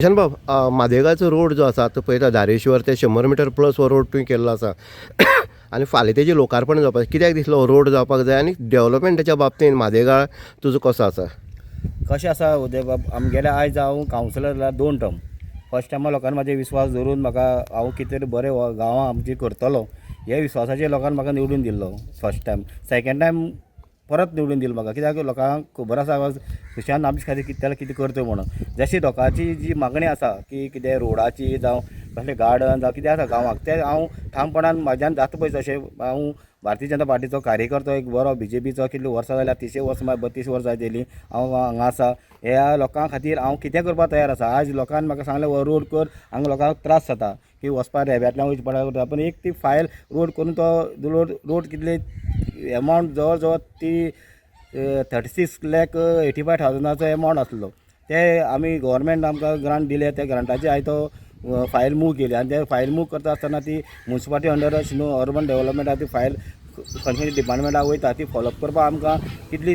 किशन बाब, म्हादेगाचो रोड जो आसा तो पळयता धारेश्वर ते 100 मिटर प्लस हो रोड तुवें केल्लो आसा आनी फाल्यां तेजें लोकार्पण जावपाक कित्याक दिसलो हो रोड जावपाक जाय आनी डेव्हलपमेंटाच्या बाबतींत म्हादेगा तुजो कसो आसा? कशें आसा उदय बाब, आमगेले आयज हांव कावन्सिलर जाल्यार 2 टर्म. फर्स्ट टायमा लोकांनी म्हाजेर विश्वास दवरून म्हाका हांव कितें तरी बरें गांवां आमची करतलो हे विश्वासाचेर लोकांनी म्हाका निवडून दिल्लो फर्स्ट टायम. सेकंड टायम परत निवडून दिलो म्हाका, कित्याक लोकांक खबर आसा सुशांत आमचे खातीर कितें करता म्हणून. जशी लोकांची जी मागणी आसा की कितें रोडाची जावं कसलें गार्डन जावं कितें आसा गांवांक तें हांव ठामपणान म्हाज्यान जाता पळय तशें हांव भारतीय जनता पार्टीचो कार्यकर्तो एक बरो BJPचो कितलीं वर्सां जाल्यार 30 वर्सां 32 वर्सां जातलीं हांव हांगा आसा. ह्या लोकां खातीर हांव कितें करपाक तयार आसा. आज लोकांनी म्हाका सांगलें हो रोड कर, हांगा लोकांक त्रास जाता की वचपाक रेब्यांतल्यान वयचें पडटा. पूण एक ती फायल रोड करून तो रोड कितले एमावंट जवळ जवळ ती 36,85,000 एमावंट आसलो. ते आमी गव्हर्मेंट आमकां ग्रांट दिले, त्या ग्रांटाची हांवें तो फायल मूव केली आनी ते फायल मूव करता आसतना ती म्युन्सिपालिटी अंडर अर्बन डेव्हलपमेंटा ती फायल खंयच्या डिपार्टमेंटाक वयता ती फॉलोअप करपाक आमकां कितली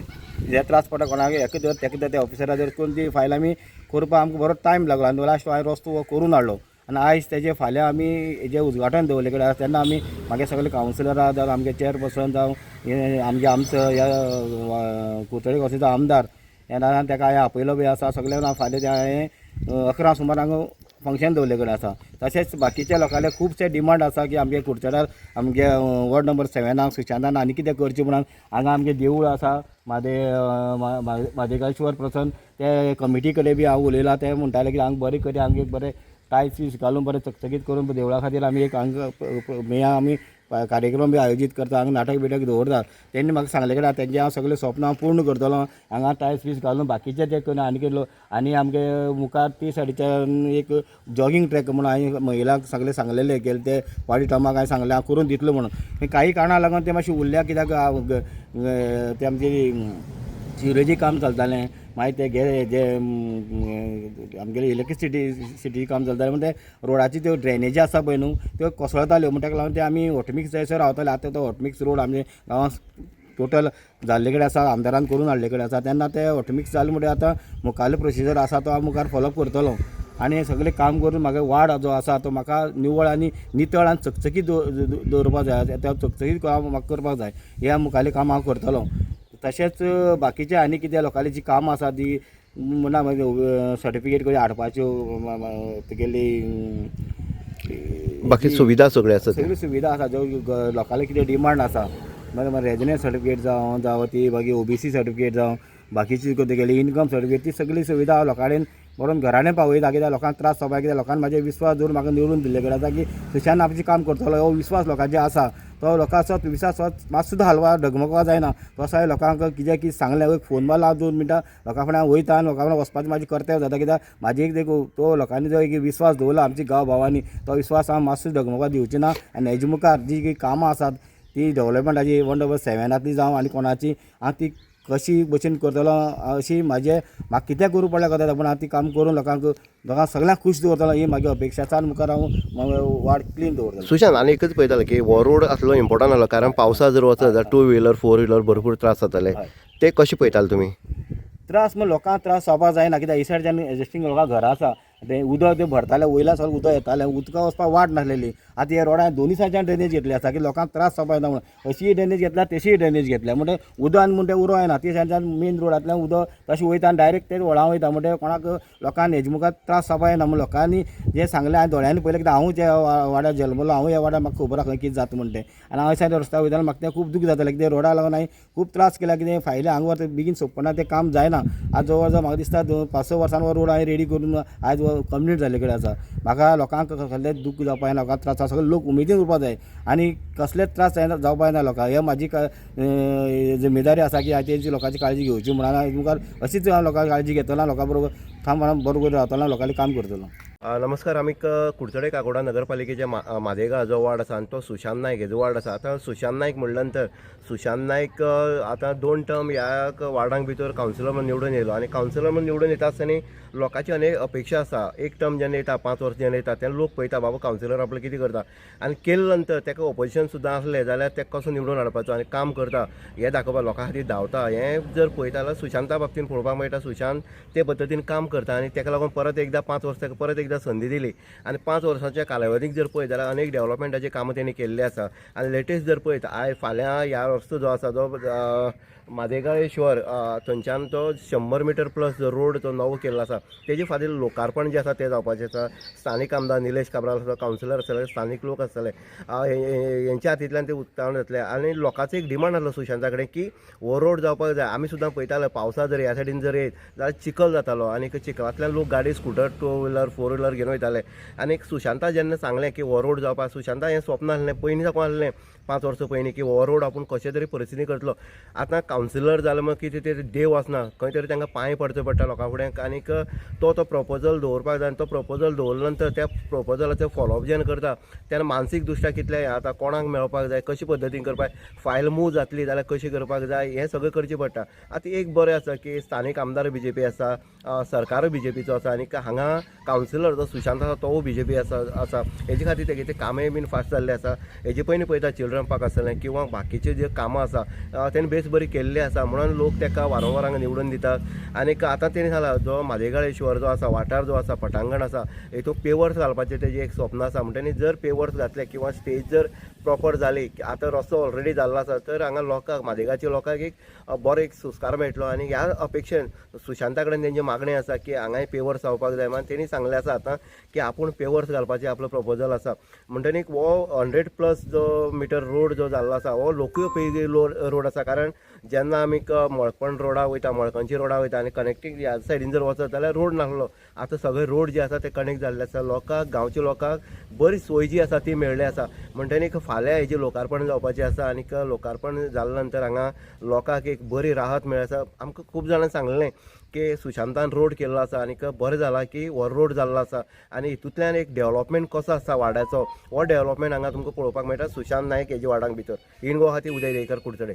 हे त्रास पडटा. कोणाक हेका धर तेका धर त्या ऑफिसरा धर करून ती फायल आमी करपाक आमकां बरो टायम लागलो आनी लास्ट हांवें रस्तो करून हाडलो. आनी आयज तेजे फाल्यां आमी हेजें उजवाटन दवरले कडेन आसा तेन्ना आमी मागे सगळे कावन्सिलरां जावं आमगे चेअरपर्सन जावं आमचो ह्या कुडचडे कॉन्स्टिट्युन्सीचो आमदार येना तेका हांवें आपयलो बी आसा. सगळ्यांक फाल्यां ते हांवें 11 सुमार हांगा फंक्शन दवरले कडेन आसा. तशेंच बाकीच्या लोकांले खुबशे डिमांड आसा की आमगे कुडचड्यार आमगे वॉर्ड नंबर 7 सुशांतान आनी कितें करचें म्हणून हांगा आमगे देवूळ आसा म्हादेगाश्वर प्रसन्न ते कमिटी कडेन बी हांव उलयलां. ते म्हणटाले की हांगा बरें करी हांगा एक बरें टायल्स बी घालून बरें चकचकीत करून देवळा खातीर आमी एक हांगा आमी कार्यक्रम बी आयोजीत करता, हांगा नाटक बिटक दवरतात. तेणी म्हाका सांगले कडेन तेंचें हांव सगळें स्वप्न हांव पूर्ण करतलो. हांगा टायल्स बीस घालून बाकीचे ते करून आनी केलो आनी आमगे मुखार ती सायडीच्यान एक जॉगिंग ट्रॅक म्हणून हांवें महिलांक सगळे सांगलेले गेले ते वाडी टमाक हांवें सांगलें हांव करून दितलो म्हणून. काही कारणां लागून तें मातशें उरल्या कित्याक तें आमची सिवरेजी काम चलतालें मागीर ते जे आमगेले इलेक्ट्रिसिटी काम चलतालें म्हणून ते रोडाची त्यो ड्रेनेजी आसा पळय न्हू त्यो कोसळटाल्यो म्हणून ताका लागून ते आमी हॉटमिक्स जायसर रावताले. आतां तो हॉटमिक्स रोड आमचे गांवांत टोटल जाल्ले कडेन आसा, आमदारान करून हाडले कडेन आसा. तेन्ना ते हॉटमिक्स जाले म्हणटकीर आतां मुखारलो प्रोसिजर आसा तो हांव मुखार फॉलोअप करतलो आनी सगळें काम करून म्हाका वाड जो आसा तो म्हाका निवळ आनी नितळ आनी चकचकीत दवरपाक जाय. त्या चकचकीत म्हाका करपाक जाय. हे मुखारलें काम हांव करतलो. तशेंच बाकीचे आनी कितें लोकांली जी कामां आसा ती म्हणा सर्टिफिकेट कशी हाडपाच्यो तुगेली बाकी सुविधा सगळ्यो आसा सगळी सुविधा आसा ज्यो लोकांले कितें डिमांड आसा. मागीर रेजिडेंस सर्टिफिकेट जावं ती मागीर OBC सर्टिफिकेट जावं बाकीची तुगेली इनकम सर्टिफिकेट ती सगळी सुविधा हांव लोकांडेन बरोवन घराणें पावयता. कित्याक लोकांक त्रास जावपाक कित्याक लोकांनी म्हाजे विश्वास दवरून म्हाका निवडून दिल्ले कडेन आसा की सुशांत आमचें काम करतलो. हो विश्वास लोकांचे आसा. तो लोकांचो विश्वास मात सुद्दां हलवा डगमगवा जायना. तो असाय लोकांक कितें की सांगलें एक फोन मारला 2 मिनटां लोकां फुड्यान वयता आनी लोकां फुड्यान वचपाचें म्हाजें कर्तव्य जाता. कित्याक म्हाजी एक तो लोकांनी जो एक विश्वास दवरला आमच्या गांव भावांनी तो विश्वास हांव मातसो डगमगवा दिवची ना. आनी हेजे मुखार जी कामां आसात ती डेव्हलपमेंटाची वॉर्ड नंबर 7 जावं आनी कोणाची हांव ती कशी भशेन करतलो अशी म्हाका कितें करूं पडलें कळटा. पूण हांव ती काम करून लोकांक सगळ्यांक खूश दवरतलो ही म्हाजी अपेक्षा आसा. आनी मुखार हांव वाड क्लीन दवरतलो. सुशांत, आनी एकच पळयतालें की हो रोड आसलो इम्पॉर्टंट आसलो कारण पावसा जर वचत जाल्यार 2 व्हिलर 4 व्हिलर भरपूर त्रास जाताले. ते कशें पळयताले तुमी? त्रास म्हण लोकांक त्रास जावपाक जायना. कित्याक ही सायडीच्यान एग्जिस्टींग लोकां घरां आसा तें उदक तें भरतालें वयल्यान सगळें उदक येतालें उदका वचपाक वाट नासलेली. आतां हे रोडान दोनी सायडीच्यान ड्रेनेज घेतली आसा की लोकांक त्रास जावपाक येना म्हणून. अशीय ड्रेनेज घेतल्या तशीय ड्रेनेज घेतल्या म्हणटा उदक म्हणटा तें उरो येना. ती सायडीच्यान मेन रोडांतल्यान उदक तशें वयता आनी डायरेक्ट तें व्हाळां वयता. म्हणटा कोणाक लोकांक हेजे मुखार त्रास जावपाक येना म्हणून लोकांनी जें सांगलें हांवें दोळ्यांनी पळयलें. कित्याक हांवूय त्या वाड्यार जल्मलो, हांवूय ह्या वाड्यार म्हाका खबर आसा खंय कितें जाता म्हणटा तें. आनी हांव सायड रस्त्यार वयतालो म्हाका तें खूब दूख जातालें. कित्याक रोडा लागून हांवें खूब त्रास केला. कितें फायले हांगा व्हर बेगीन सोंपना तें काम जायना. आज जवळ जवळ म्हाका दिसता 5-6 वर्सान हो रोड हांवें रेडी करून आयज कंप्लीट जाल्ले कडेन आसा. म्हाका लोकांक कसलेंच दूख जावपाक येना. लोकांक त्रास सगळे लोक उमेदीन उरपाक जाय आनी कसलेच त्रास जावपाक येना लोकांक. हे म्हाजी जिम्मेदारी आसा की हांवें तेंची लोकांची काळजी घेवची म्हणून हांव मुखार अशीच हांव लोकांची काळजी घेतलो. लोकां बरोबर बरोबर रावतलो, लोकांनी काम करतलो. नमस्कार. आमी कुडचडे काकोडा नगरपालिकेचे म्हादेगा जो वार्ड आसा आनी तो सुशांत नायक हेजो वार्ड आसा. आतां सुशांत नायक म्हणल्या नंतर सुशांत नायक आतां 2 टर्म ह्या वार्डांक भितर कावन्सिलर म्हणून निवडून येयलो आनी कावन्सिलर म्हणून निवडून येता आसतना लोकांची अनेक अपेक्षा आसा. एक टर्म जेन्ना येता 5 वर्स जेन्ना येता तेन्ना लोक पळयता बाबा कावन्सिलर आपलें कितें करता आनी केले नंतर ताका ऑपोजिशन सुद्दां असलें जाल्यार ताका कसो निवडून हाडपाचो आनी काम करता हें दाखोवपाक लोकां खातीर धांवता. हें जर पळयता जाल्यार सुशांता बाबतींत पळोवपाक मेळटा. सुशांत ते पद्दतीन काम करता आनी ताका लागून परत एकदां 5 वर्स ताका परत एकदां संदी दिली आनी 5 वर्सांच्या कालावधीक जर पळयत जाल्यार अनेक डेव्हलपमेंटाची कामां तेणी केल्ली आसा. आनी लेटेस्ट जर पळयत फाल्यां ह्या रस्तो जो आसा जो म्हादेगाळेश्वर थंयच्यान तो 100 मिटर प्लस जो रोड तो नवो केल्लो आसा तेजे फाटीं लोकार्पण जें आसा तें जावपाचें आसा. स्थानीक आमदार निलेश काब्राल आसा, कावन्सिलर आसतले, स्थानीक लोक आसतले, हेंच्या हातींतल्यान तें उक्तावण जातलें. आनी लोकांचो एक डिमांड आसलो सुशांता कडेन की हो रोड जावपाक जाय. आमी सुद्दां पळयताले पावसा जर ह्या सायडीन जर येत जाल्यार चिखल जातालो आनी चिखलांतल्यान लोक गाडी स्कुटर 2 व्हिलर 4 व्हिलर घेवन वयताले. आनी सुशांता जेन्ना सांगलें की हो रोड जावपाक, सुशांता हें स्वप्न आसलें पयलीं साकून आसलें 5 वर्सां पयलीं की हो रोड आपूण कशे तरी परिस्थिती करतलो. आतां कावन्सिलर जालो मग कितें ते देव वचना, खंय तरी तांकां पांय पडचो पडटा लोकां फुडें. आनीक तो प्रपोजल दवरपाक जाय आनी तो प्रपोजल दवरले नंतर त्या प्रपोजलाचो फॉलोअप जेन्ना करता तेन्ना मानसीक दृश्ट्या कितलें आतां कोणाक मेळपाक जाय, कशे पद्दतीन करपाक, फायल मूव जातली जाल्यार कशी करपाक जाय हें सगळें करचें पडटा. आतां एक बरें आसा की स्थानीक आमदार BJP आसा, सरकार BJPचो आसा आनी हांगा कावन्सिलर जो सुशांत आसा तो BJP आसा. हेजे खातीर तेगे कामय बीन फास्ट जाल्लें आसा. हेजे पयलीं पळयता चिल्ड्रन पार्क आसतलें किंवा बाकीचे जे कामां आसा तेणें बेस बरी केल्ली आसा म्हणून लोक ताका वारंवार हांगा निवडून दितात. आनीक आतां तेणी सांगला जो म्हादेगाळेश्वर जो आसा वाठार जो आसा पटांगण आसा हेतूंत पेवर्स घालपाचें तेजें एक स्वप्न आसा. म्हणटनी जर पेवर्स घातले किंवा स्टेज जर प्रॉपर जाली, आतां रस्तो ऑलरेडी जाल्लो आसा तर हांगा लोकांक म्हादेगाच्या लोकांक एक बरो एक सुस्कार मेळटलो. आनी ह्या अपेक्षेन सुशांता कडेन तेंची मागणी आसा की हांगाय पेवर्स जावपाक जाय. म्हणून तेणी सांगलें आसा आतां की आपूण पेवर्स घालपाचें आपलो प्रपोजल आसा. म्हणटनी हो 100+ जो मिटर रोड जो जाल्लो आसा हो लोकउपयोगी रोड आसा. कारण जेन्ना आमी मळकण रोडा वयता, मळकणची रोडा वयता आनी कनेक्टींग ह्या सायडीन जर वचत जाल्यार रोड नासलो. आतां सगळे रोड जे आसा ते कनेक्ट जाल्ले आसा. लोकांक गांवच्या लोकांक बरी सोय जी आसा ती मेळ्ळी आसा. म्हणटनी फाल्यां हेजें लोकार्पण जावपाचें आसा आनीक लोकार्पण जाले नंतर हांगा लोकांक एक बरी राहत मेळ्ळी आसा. आमकां खूब जाणां सांगलें की सुशांतान रोड केल्लो आसा आनीक बरें जाला की हो रोड जाल्लो आसा आनी हितूंतल्यान एक डेव्हलपमेंट कसो आसा वाड्याचो हो डेव्हलपमेंट हांगा तुमकां पळोवपाक मेळटा सुशांत नायक हेजे वाड्यां भितर. इन गोवा खातीर उदय देयकर कुडचडे.